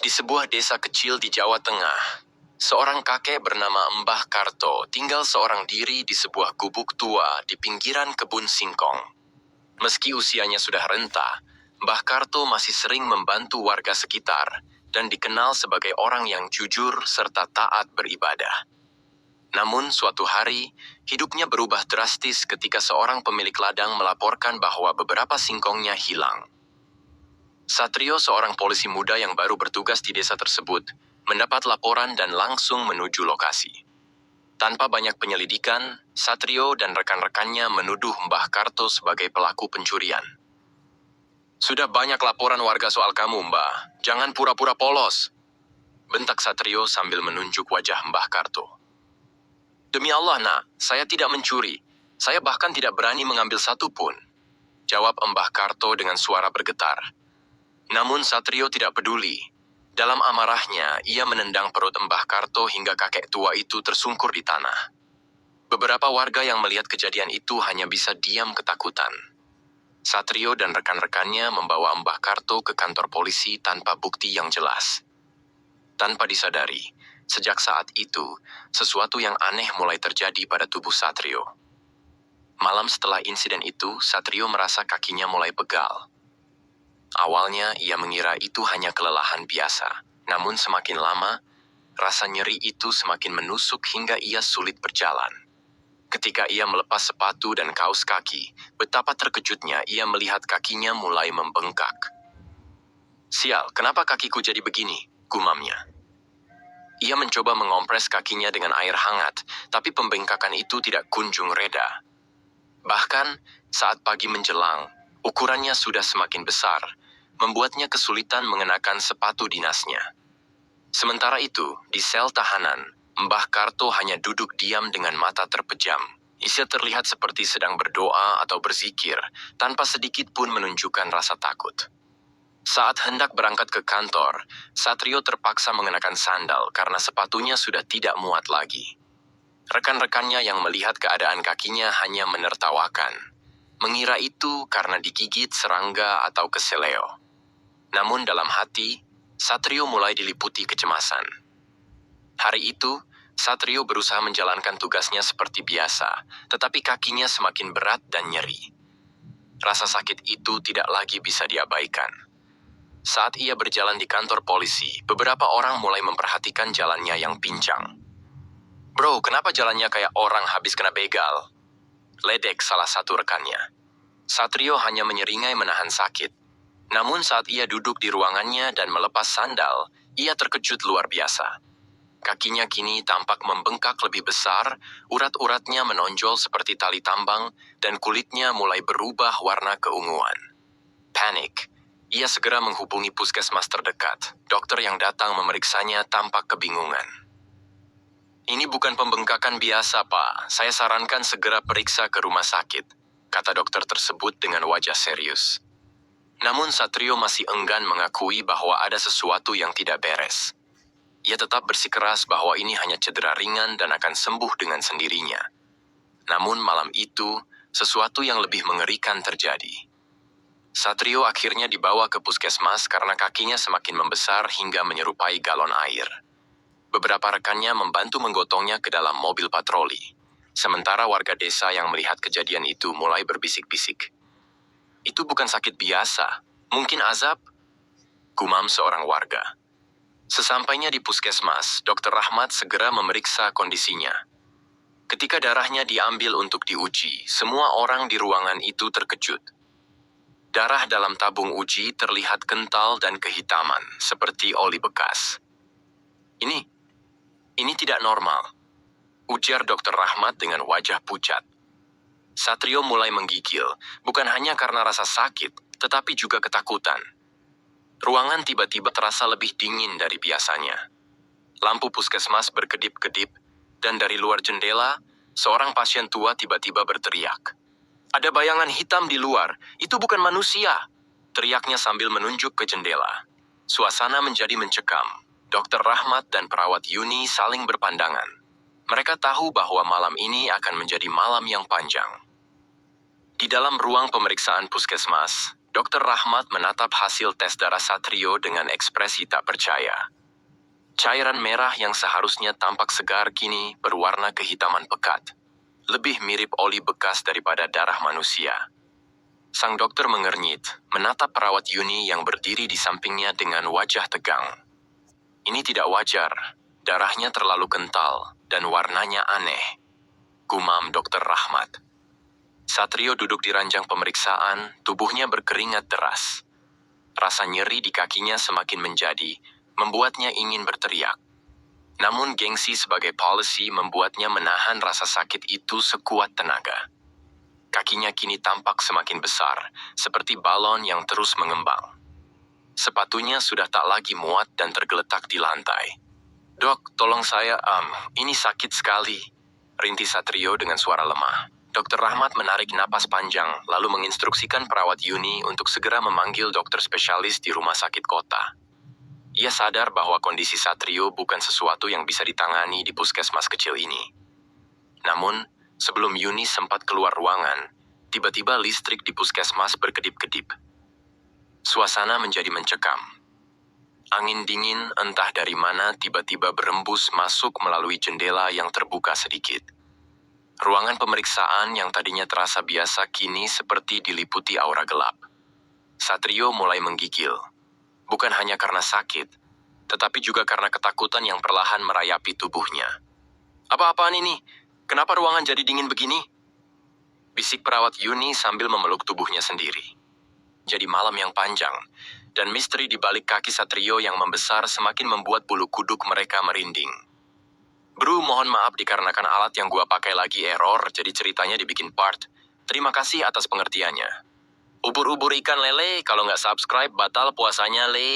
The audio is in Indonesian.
Di sebuah desa kecil di Jawa Tengah, seorang kakek bernama Mbah Karto tinggal seorang diri di sebuah gubuk tua di pinggiran kebun singkong. Meski usianya sudah renta, Mbah Karto masih sering membantu warga sekitar dan dikenal sebagai orang yang jujur serta taat beribadah. Namun suatu hari, hidupnya berubah drastis ketika seorang pemilik ladang melaporkan bahwa beberapa singkongnya hilang. Satrio, seorang polisi muda yang baru bertugas di desa tersebut, mendapat laporan dan langsung menuju lokasi. Tanpa banyak penyelidikan, Satrio dan rekan-rekannya menuduh Mbah Karto sebagai pelaku pencurian. "Sudah banyak laporan warga soal kamu, Mbah. Jangan pura-pura polos," bentak Satrio sambil menunjuk wajah Mbah Karto. "Demi Allah, Nak, saya tidak mencuri. Saya bahkan tidak berani mengambil satu pun," jawab Mbah Karto dengan suara bergetar. Namun Satrio tidak peduli. Dalam amarahnya, ia menendang perut Mbah Karto hingga kakek tua itu tersungkur di tanah. Beberapa warga yang melihat kejadian itu hanya bisa diam ketakutan. Satrio dan rekan-rekannya membawa Mbah Karto ke kantor polisi tanpa bukti yang jelas. Tanpa disadari, sejak saat itu, sesuatu yang aneh mulai terjadi pada tubuh Satrio. Malam setelah insiden itu, Satrio merasa kakinya mulai pegal. Awalnya, ia mengira itu hanya kelelahan biasa. Namun semakin lama, rasa nyeri itu semakin menusuk hingga ia sulit berjalan. Ketika ia melepas sepatu dan kaos kaki, betapa terkejutnya ia melihat kakinya mulai membengkak. "Sial, kenapa kakiku jadi begini?" gumamnya. Ia mencoba mengompres kakinya dengan air hangat, tapi pembengkakan itu tidak kunjung reda. Bahkan, saat pagi menjelang, ukurannya sudah semakin besar, membuatnya kesulitan mengenakan sepatu dinasnya. Sementara itu, di sel tahanan, Mbah Karto hanya duduk diam dengan mata terpejam. Ia terlihat seperti sedang berdoa atau berzikir, tanpa sedikit pun menunjukkan rasa takut. Saat hendak berangkat ke kantor, Satrio terpaksa mengenakan sandal karena sepatunya sudah tidak muat lagi. Rekan-rekannya yang melihat keadaan kakinya hanya menertawakan, mengira itu karena digigit serangga atau keseleo. Namun dalam hati, Satrio mulai diliputi kecemasan. Hari itu, Satrio berusaha menjalankan tugasnya seperti biasa, tetapi kakinya semakin berat dan nyeri. Rasa sakit itu tidak lagi bisa diabaikan. Saat ia berjalan di kantor polisi, beberapa orang mulai memperhatikan jalannya yang pincang. "Bro, kenapa jalannya kayak orang habis kena begal?" ledek salah satu rekannya. Satrio hanya menyeringai menahan sakit. Namun saat ia duduk di ruangannya dan melepas sandal, ia terkejut luar biasa. Kakinya kini tampak membengkak lebih besar, urat-uratnya menonjol seperti tali tambang, dan kulitnya mulai berubah warna keunguan. Panik. Ia segera menghubungi puskesmas terdekat. Dokter yang datang memeriksanya tampak kebingungan. "Ini bukan pembengkakan biasa, Pak. Saya sarankan segera periksa ke rumah sakit," kata dokter tersebut dengan wajah serius. Namun Satrio masih enggan mengakui bahwa ada sesuatu yang tidak beres. Ia tetap bersikeras bahwa ini hanya cedera ringan dan akan sembuh dengan sendirinya. Namun malam itu, sesuatu yang lebih mengerikan terjadi. Satrio akhirnya dibawa ke puskesmas karena kakinya semakin membesar hingga menyerupai galon air. Beberapa rekannya membantu menggotongnya ke dalam mobil patroli. Sementara warga desa yang melihat kejadian itu mulai berbisik-bisik. "Itu bukan sakit biasa, mungkin azab," gumam seorang warga. Sesampainya di puskesmas, Dr. Rahmat segera memeriksa kondisinya. Ketika darahnya diambil untuk diuji, semua orang di ruangan itu terkejut. Darah dalam tabung uji terlihat kental dan kehitaman, seperti oli bekas. Ini tidak normal," ujar Dr. Rahmat dengan wajah pucat. Satrio mulai menggigil, bukan hanya karena rasa sakit, tetapi juga ketakutan. Ruangan tiba-tiba terasa lebih dingin dari biasanya. Lampu puskesmas berkedip-kedip, dan dari luar jendela, seorang pasien tua tiba-tiba berteriak. "Ada bayangan hitam di luar, itu bukan manusia!" teriaknya sambil menunjuk ke jendela. Suasana menjadi mencekam. Dr. Rahmat dan perawat Yuni saling berpandangan. Mereka tahu bahwa malam ini akan menjadi malam yang panjang. Di dalam ruang pemeriksaan puskesmas, Dokter Rahmat menatap hasil tes darah Satrio dengan ekspresi tak percaya. Cairan merah yang seharusnya tampak segar kini berwarna kehitaman pekat. Lebih mirip oli bekas daripada darah manusia. Sang dokter mengernyit, menatap perawat Yuni yang berdiri di sampingnya dengan wajah tegang. Ini tidak wajar, darahnya terlalu kental, dan warnanya aneh. Gumam Dokter Rahmat. Satrio duduk di ranjang pemeriksaan, tubuhnya berkeringat deras. Rasa nyeri di kakinya semakin menjadi, membuatnya ingin berteriak. Namun gengsi sebagai polisi membuatnya menahan rasa sakit itu sekuat tenaga. Kakinya kini tampak semakin besar, seperti balon yang terus mengembang. Sepatunya sudah tak lagi muat dan tergeletak di lantai. "Dok, tolong saya, ini sakit sekali," rintis Satrio dengan suara lemah. Dokter Rahmat menarik napas panjang, lalu menginstruksikan perawat Yuni untuk segera memanggil dokter spesialis di rumah sakit kota. Ia sadar bahwa kondisi Satrio bukan sesuatu yang bisa ditangani di puskesmas kecil ini. Namun, sebelum Yuni sempat keluar ruangan, tiba-tiba listrik di puskesmas berkedip-kedip. Suasana menjadi mencekam. Angin dingin entah dari mana tiba-tiba berembus masuk melalui jendela yang terbuka sedikit. Ruangan pemeriksaan yang tadinya terasa biasa kini seperti diliputi aura gelap. Satrio mulai menggigil. Bukan hanya karena sakit, tetapi juga karena ketakutan yang perlahan merayapi tubuhnya. "Apa-apaan ini? Kenapa ruangan jadi dingin begini?" Bisik perawat Yuni sambil memeluk tubuhnya sendiri. Jadi malam yang panjang, dan misteri di balik kaki Satrio yang membesar semakin membuat bulu kuduk mereka merinding. "Bro, mohon maaf dikarenakan alat yang gua pakai lagi error, jadi ceritanya dibikin part. Terima kasih atas pengertiannya." "Ubur-ubur ikan lele, kalau nggak subscribe batal puasanya, le."